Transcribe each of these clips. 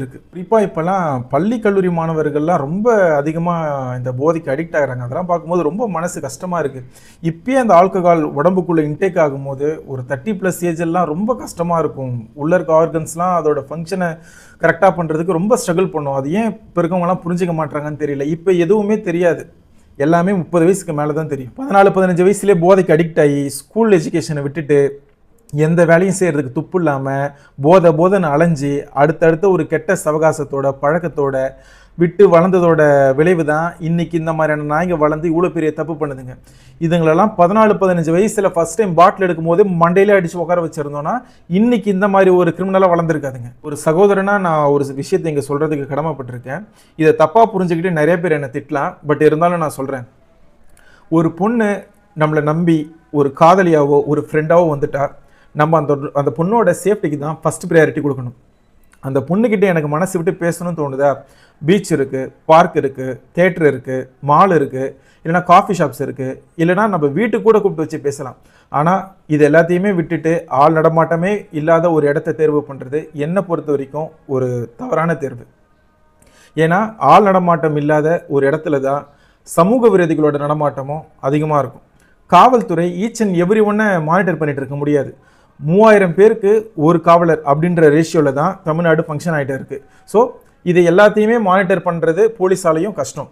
இருக்கு. குறிப்பா இப்பலாம் பள்ளி, கல்லூரி மாணவர்கள்லாம் ரொம்ப அதிகமா இந்த போதைக்கு அடிக்ட் ஆகுறாங்க. அதெல்லாம் பார்க்கும்போது ரொம்ப மனசு கஷ்டமா இருக்கு. இப்பயே அந்த ஆல்கஹால் உடம்புக்குள்ள இன்டேக் ஆகும்போது, ஒரு 30+ ஏஜ் எல்லாம் ரொம்ப கஷ்டமா இருக்கும். உள்ள இருக்க ஆர்கன்ஸ்லாம் அதோட ஃபங்ஷன கரெக்ட்டா பண்றதுக்கு ரொம்ப ஸ்ட்ரகிள் பண்ணும். அது ஏன் இப்ப இருக்கவங்கலாம் புரிஞ்சுக்க மாட்றாங்கன்னு தெரியல. இப்ப எதுவுமே தெரியாது. எல்லாமே 30 வயசுக்கு மேல தான் தெரியும். 14, 15 வயசுலயே போதைக்கு அடிக்ட் ஆயி, ஸ்கூல் எஜுகேஷன விட்டுட்டு எந்த வேலையும் செய்யறதுக்கு துப்பு இல்லாம போதைன்னு அலைஞ்சு அடுத்தடுத்த ஒரு கெட்ட சவகாசத்தோட பழக்கத்தோட விட்டு வளர்ந்ததோட விளைவு தான் இன்னைக்கு இந்த மாதிரியான நாய்ங்க வளர்ந்து இவ்வளோ பெரிய தப்பு பண்ணுதுங்க. இதுங்களெல்லாம் 14, 15 வயசுல ஃபர்ஸ்ட் டைம் பாட்டில் எடுக்கும் போது மண்டையிலே அடிச்சு உட்கார வச்சிருந்தோம்னா இன்னைக்கு இந்த மாதிரி ஒரு கிரிமினலாக வளர்ந்துருக்காதுங்க. ஒரு சகோதரனா நான் ஒரு விஷயத்தை இங்கே சொல்றதுக்கு கடமைப்பட்டிருக்கேன். இதை தப்பா புரிஞ்சுக்கிட்டு நிறைய பேர் என்னை திட்டலாம். பட் இருந்தாலும் நான் சொல்றேன். ஒரு பொண்ணு நம்மளை நம்பி ஒரு காதலியாவோ ஒரு ஃப்ரெண்டாவோ வந்துட்டா நம்ம அந்த பொண்ணோட சேஃப்டிக்கு தான் ஃபர்ஸ்ட் ப்ரையாரிட்டி கொடுக்கணும். அந்த பொண்ணுக்கிட்ட எனக்கு மனசு விட்டு பேசணும்னு தோணுதா, பீச் இருக்குது, பார்க் இருக்குது, தேட்டர் இருக்குது, மால் இருக்குது, இல்லைனா காஃபி ஷாப்ஸ் இருக்குது, இல்லைனா நம்ம வீட்டுக்கு கூட கூப்பிட்டு வச்சு பேசலாம். ஆனால் இது எல்லாத்தையுமே விட்டுட்டு ஆள் நடமாட்டமே இல்லாத ஒரு இடத்த தேர்வு பண்ணுறது என்னை பொறுத்த வரைக்கும் ஒரு தவறான தேர்வு. ஏன்னா ஆள் நடமாட்டம் இல்லாத ஒரு இடத்துல தான் சமூக விரோதிகளோட நடமாட்டமும் அதிகமாக இருக்கும். காவல்துறை ஈச் அண்ட் எவ்ரி ஒன்னை மானிட்டர் பண்ணிட்டு இருக்க முடியாது. 3000 பேருக்கு ஒரு காவலர் அப்படின்ற ரேஷியோவில் தான் தமிழ்நாடு ஃபங்க்ஷன் ஆகிட்டே இருக்குது. ஸோ இதை எல்லாத்தையுமே மானிட்டர் பண்ணுறது போலீஸாலையும் கஷ்டம்.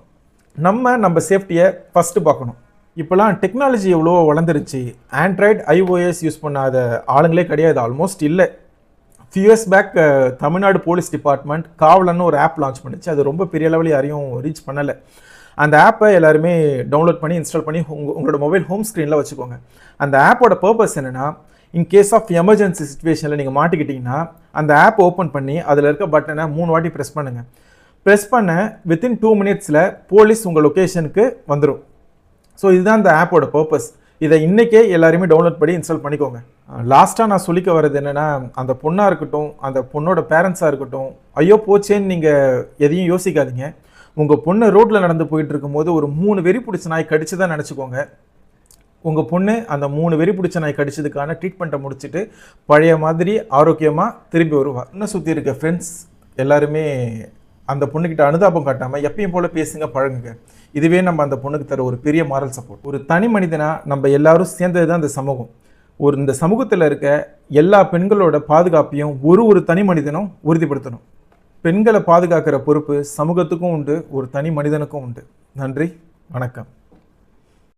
நம்ம சேஃப்டியை ஃபஸ்ட்டு பார்க்கணும். இப்போலாம் டெக்னாலஜி எவ்வளோ வளர்ந்துருச்சு. ஆண்ட்ராய்டு, iOS யூஸ் பண்ணாத ஆளுங்களே கிடையாது, ஆல்மோஸ்ட் இல்லை. Few years back Tamil Nadu police department காவலன்னு ஒரு ஆப் லான்ச் பண்ணிச்சு. அது ரொம்ப பெரிய லெவலில் யாரையும் ரீச் பண்ணலை. அந்த ஆப்பை எல்லாருமே டவுன்லோட் பண்ணி இன்ஸ்டால் பண்ணி உங்களோட மொபைல் ஹோம் ஸ்க்ரீனில் வச்சுக்கோங்க. அந்த ஆப்போட பர்பஸ் என்னென்னா, இன் கேஸ் ஆஃப் எமர்ஜென்சி சுச்சுவேஷனில் நீங்கள் மாட்டிக்கிட்டிங்கன்னா அந்த ஆப் ஓப்பன் பண்ணி அதில் இருக்க பட்டனை 3 வாட்டி ப்ரெஸ் பண்ணுங்கள். ப்ரெஸ் பண்ண வித்தின் 2 மினிட்ஸில் போலீஸ் உங்கள் லொக்கேஷனுக்கு வந்துடும். ஸோ இதுதான் அந்த ஆப்போட பர்பஸ். இதை இன்றைக்கே எல்லாருமே டவுன்லோட் பண்ணி இன்ஸ்டால் பண்ணிக்கோங்க. லாஸ்ட்டாக நான் சொல்லிக்க வர்றது என்னென்னா, அந்த பொண்ணாக இருக்கட்டும், அந்த பொண்ணோட பேரண்ட்ஸாக இருக்கட்டும், ஐயோ போச்சேன்னு நீங்கள் எதையும் யோசிக்காதீங்க. உங்கள் பொண்ணு ரோட்டில் நடந்து போயிட்டு இருக்கும்போது ஒரு 3 வெறி பிடிச்ச நாய் கடிச்சு தான் நினச்சிக்கோங்க. உங்கள் பொண்ணு அந்த 3 வெறி பிடிச்ச நாய் கடிச்சதுக்கான ட்ரீட்மெண்ட்டை முடிச்சுட்டு பழைய மாதிரி ஆரோக்கியமாக திரும்பி வருவாள். இன்னும் சுற்றி இருக்க ஃப்ரெண்ட்ஸ் எல்லாருமே அந்த பொண்ணுக்கிட்ட அனுதாபம் காட்டாமல் எப்பயும் போல் பேசுங்க, பழகுங்க. இதுவே நம்ம அந்த பொண்ணுக்கு தர ஒரு பெரிய மாரல் சப்போர்ட். ஒரு தனி மனிதனாக நம்ம எல்லாரும் சேர்ந்தது தான் இந்த சமூகம். இந்த சமூகத்தில் இருக்க எல்லா பெண்களோட பாதுகாப்பையும் ஒரு தனி மனிதனும் உறுதிப்படுத்தணும். பெண்களை பாதுகாக்கிற பொறுப்பு சமூகத்துக்கும் உண்டு, ஒரு தனி மனிதனுக்கும் உண்டு. நன்றி, வணக்கம்.